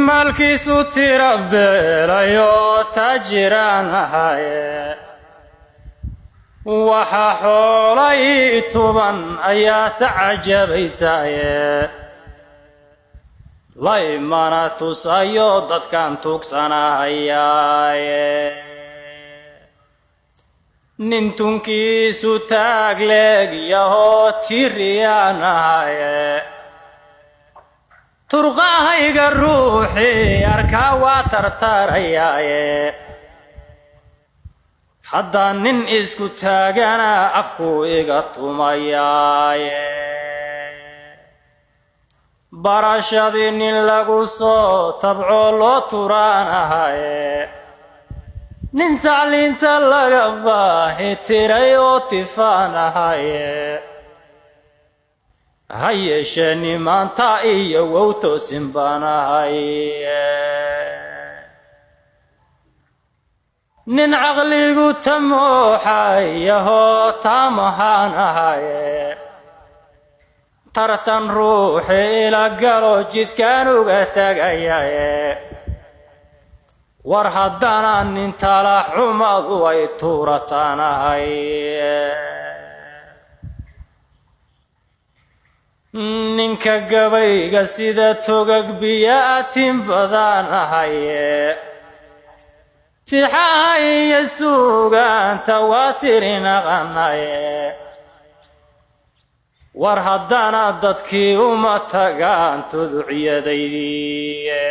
maalkiisu tira beelayo taajiraan ahaye waxa xoolay tuban ayaa tacajabaysaaye la imana tusayo dadkan tuugsanahayaaye nin tunkiisu taagleeg yahoo tiriyaan ahaye turqahayga ruuxii arkaa waa tartarayaaye hadda nin isku taagana afku iga tumayaaye barashadii nin lagu soo tabco loo turaanahaye nin tacliinta laga baahi tiray oo tifaanahaye ha yeeshee nimaanta iyo wow toosin baanahaye nin caqligu tamooxayahoo taamahaan ahaye tartan ruuxi ila galo jidkaan uga tagayaye war haddana nin tala xumadu ay tuurataanahaye ninka gabayga sida togag biyaatin badan ahaye tixaha iyo suugaanta waa tirinaqanaye war haddana dadkii uma tagaan tuducyadaydiye